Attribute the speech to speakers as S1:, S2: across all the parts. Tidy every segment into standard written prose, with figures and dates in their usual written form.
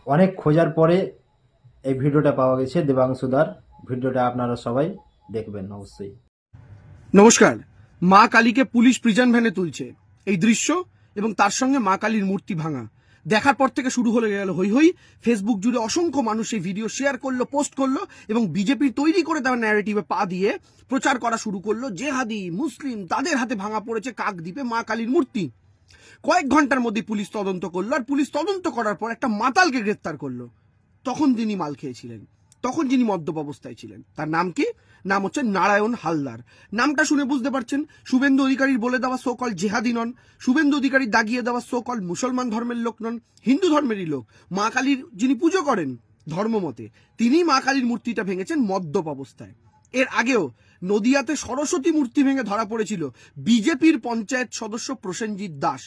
S1: অনেক খোঁজার পরে এই ভিডিওটা পাওয়া গেছে দেবাংশুদার। ভিডিওটা আপনারা সবাই দেখবেন অবশ্যই।
S2: নমস্কার। মা কালীকে পুলিশ প্রিজন ভ্যানে তুলছে, এই দৃশ্য এবং তার সঙ্গে মা কালীর মূর্তি ভাঙা দেখার পর থেকে শুরু হয়ে গেল হই হই। ফেসবুক জুড়ে অসংখ্য মানুষ এই ভিডিও শেয়ার করলো, পোস্ট করলো এবং বিজেপির তৈরি করে দেওয়া ন্যারেটিভে পা দিয়ে প্রচার করা শুরু করলো। জেহাদি মুসলিম তাদের হাতে ভাঙা পড়েছে কাকদ্বীপে মা কালীর মূর্তি। কয়েক ঘন্টার মধ্যে পুলিশ তদন্ত করলো, আর পুলিশ তদন্ত করার পর একটা মাতালকে গ্রেফতার করলো। তখন তিনি মাল খেয়েছিলেন, তখন যিনি মদ্যপ অবস্থায় ছিলেন। তার নাম কি? নাম হচ্ছে নারায়ণ হালদার। নামটা শুনে বুঝতে পারছেন শুভেন্দু অধিকারীর বলে দেওয়া সোকল জেহাদি নন, শুভেন্দু অধিকারীর দাগিয়ে দেওয়া সোকল মুসলমান ধর্মের লোক নন, হিন্দু ধর্মেরই লোক। মা কালীর যিনি পুজো করেন ধর্মমতে, তিনি মা কালীর মূর্তিটা ভেঙেছেন মদ্যপ অবস্থায়। এর আগেও নদিয়াতে সরস্বতী মূর্তি ভেঙে ধরা পড়েছিল বিজেপির পঞ্চায়েত সদস্য প্রসেনজিৎ দাস।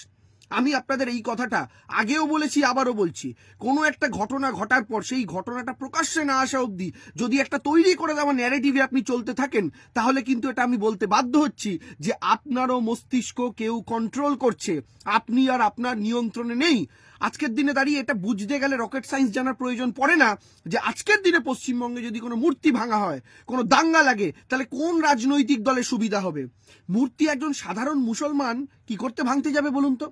S2: আমি আপনাদের এই কথাটা আগেও বলেছি, আবারও বলছি, কোনো একটা ঘটনা ঘটার পর সেই ঘটনাটা প্রকাশ্যে না আসা অবধি যদি একটা তৈরি করে দেওয়া ন্যারেটিভে আপনি চলতে থাকেন, তাহলে কিন্তু এটা আমি বলতে বাধ্য হচ্ছি যে আপনারও মস্তিষ্ক কেউ কন্ট্রোল করছে, আপনি আর আপনার নিয়ন্ত্রণে নেই। আজকের দিনে দাঁড়িয়ে এটা বুঝতে গেলে রকেট সায়েন্স জানার প্রয়োজন পড়ে না যে আজকের দিনে পশ্চিমবঙ্গে যদি কোনো মূর্তি ভাঙা হয়, কোনো দাঙ্গা লাগে, তাহলে কোন রাজনৈতিক দলের সুবিধা হবে। মূর্তি একজন সাধারণ মুসলমান কি করতে ভাঙতে যাবে বলুন তো?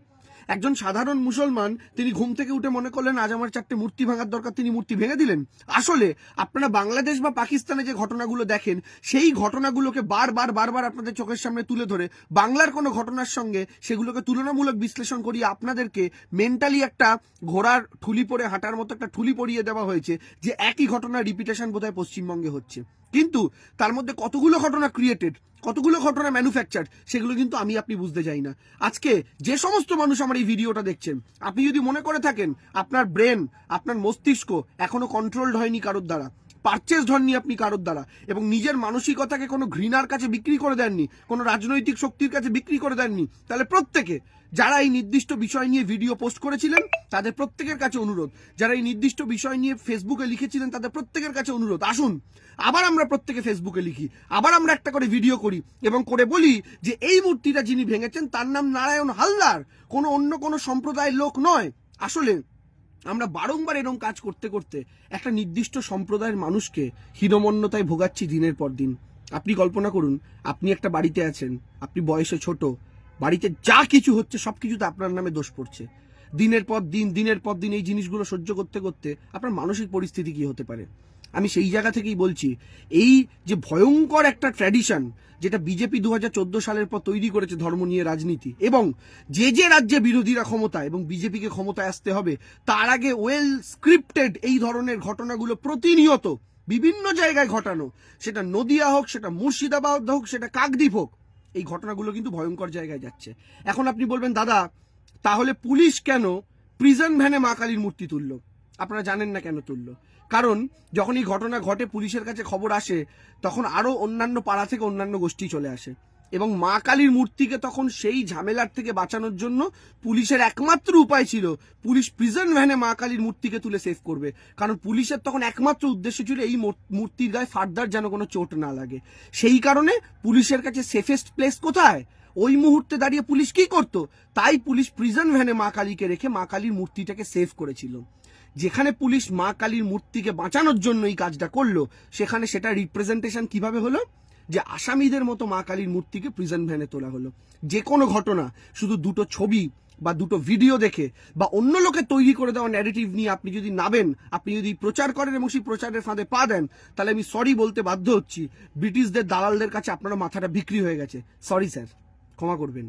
S2: একজন সাধারণ মুসলমান তিনি ঘুম থেকে উঠে মনে করলেন আজ আমার 4টে মূর্তি ভাঙার দরকার, তিনি মূর্তি ভেঙে দিলেন। আসলে আপনারা বাংলাদেশ বা পাকিস্তানে যে ঘটনাগুলো দেখেন, সেই ঘটনাগুলোকে বারবার আপনাদের চোখের সামনে তুলে ধরে বাংলার কোনো ঘটনার সঙ্গে সেগুলোকে তুলনামূলক বিশ্লেষণ করিয়ে আপনাদেরকে মেন্টালি একটা ঘোড়ার ঠুলি পরে হাঁটার মতো একটা ঠুলি পরিয়ে দেওয়া হয়েছে যে একই ঘটনার রিপিটেশন বোধহয় পশ্চিমবঙ্গে হচ্ছে। কিন্তু তার মধ্যে কতগুলো ঘটনা ক্রিয়েটেড, কতগুলো ঘটনা ম্যানুফ্যাকচার, সেগুলো কিন্তু আমি আপনি বুঝতে যাই না। আজকে যে সমস্ত মানুষ আমার এই ভিডিওটা দেখছেন, আপনি যদি মনে করে থাকেন আপনার ব্রেন, আপনার মস্তিষ্ক এখনো কন্ট্রোলড হয়নি কারোর দ্বারা, পারচেসড হননি আপনি কারোর দ্বারা, এবং নিজের মানসিকতাকে কোনো ঘৃণার কাছে বিক্রি করে দেননি, কোনো রাজনৈতিক শক্তির কাছে বিক্রি করে দেননি, তাহলে প্রত্যেকে যারা এই নির্দিষ্ট বিষয় নিয়ে ভিডিও পোস্ট করেছিলেন তাদের প্রত্যেকের কাছে অনুরোধ, যারা এই নির্দিষ্ট বিষয় নিয়ে ফেসবুকে লিখেছিলেন তাদের প্রত্যেকের কাছে অনুরোধ, আসুন আবার আমরা প্রত্যেকে ফেসবুকে লিখি, আবার আমরা একটা করে ভিডিও করি এবং করে বলি যে এই মূর্তিটা যিনি ভেঙেছেন তার নাম নারায়ণ হালদার, কোনো অন্য কোনো সম্প্রদায়ের লোক নয়। আসলে আমরা বারংবার এরকম কাজ করতে করতে একটা নির্দিষ্ট সম্প্রদায়ের মানুষকে হীনমন্যতায় ভোগাচ্ছি দিনের পর দিন। আপনি কল্পনা করুন, আপনি একটা বাড়িতে আছেন, আপনি বয়সে ছোট, বাড়িতে যা কিছু হচ্ছে সবকিছুতে আপনার নামে দোষ পড়ছে। দিনের পর দিন এই জিনিসগুলো সহ্য করতে করতে আপনার মানসিক পরিস্থিতি কি হতে পারে। আমি সেই জায়গা থেকেই বলছি, এই যে ভয়ঙ্কর একটা ট্র্যাডিশন যেটা বিজেপি 2014 সালের পর তৈরি করেছে ধর্ম নিয়ে রাজনীতি, এবং যে রাজ্যে বিরোধীরা ক্ষমতা এবং বিজেপিকে ক্ষমতায় আসতে হবে তার আগে ওয়েল স্ক্রিপ্টেড এই ধরনের ঘটনাগুলো প্রতিনিয়ত বিভিন্ন জায়গায় ঘটানো, সেটা নদিয়া হোক, সেটা মুর্শিদাবাদ হোক, সেটা কাকদ্বীপ হোক, এই ঘটনাগুলো কিন্তু ভয়ঙ্কর জায়গায় যাচ্ছে। এখন আপনি বলবেন দাদা তাহলে পুলিশ কেন প্রিজন ভ্যানে মা কালীর মূর্তি তুললো? আপনারা জানেন না কেন তুললো? কারণ যখন এই ঘটনা ঘটে পুলিশের কাছে খবর আসে, তখন আরো অন্যান্য পাড়া থেকে অন্যান্য গোষ্ঠী চলে আসে এবং মা কালীর মূর্তিকে তখন সেই ঝামেলার থেকে বাঁচানোর জন্য পুলিশের একমাত্র উপায় ছিল পুলিশ প্রিজন ভ্যানে মা কালীর মূর্তিকে তুলে সেভ করবে। কারণ পুলিশের তখন একমাত্র উদ্দেশ্য ছিল এই মূর্তির গায়ে ফার্দার যেন কোনো চোট না লাগে। সেই কারণে পুলিশের কাছে সেফেস্ট প্লেস কোথায়, ওই মুহূর্তে দাঁড়িয়ে পুলিশ কি করতো, তাই পুলিশ প্রিজন ভ্যানে মা কালীকে রেখে মা কালীর মূর্তিটাকে সেভ করেছিল। যেখানে পুলিশ মা কালীর মূর্তিকে বাঁচানোর জন্য এই কাজটা করলো, সেখানে সেটা রিপ্রেজেন্টেশন কিভাবে হলো যে আসামিদের মতো মা কালীর মূর্তিকে প্রিজন ভ্যানে তোলা হলো। যে কোনো ঘটনা শুধু দুটো ছবি বা দুটো ভিডিও দেখে বা অন্য লোকের তৈরি করে দেওয়া ন্যারেটিভ নিয়ে আপনি যদি নাবেন, আপনি যদি প্রচার করেন এবং সেই প্রচারের ফাঁদে পা দেন, তাহলে আমি সরি বলতে বাধ্য হচ্ছি, ব্রিটিশদের দালালদের কাছে আপনারা মাথাটা বিক্রি হয়ে গেছে। সরি স্যার, ক্ষমা করবেন।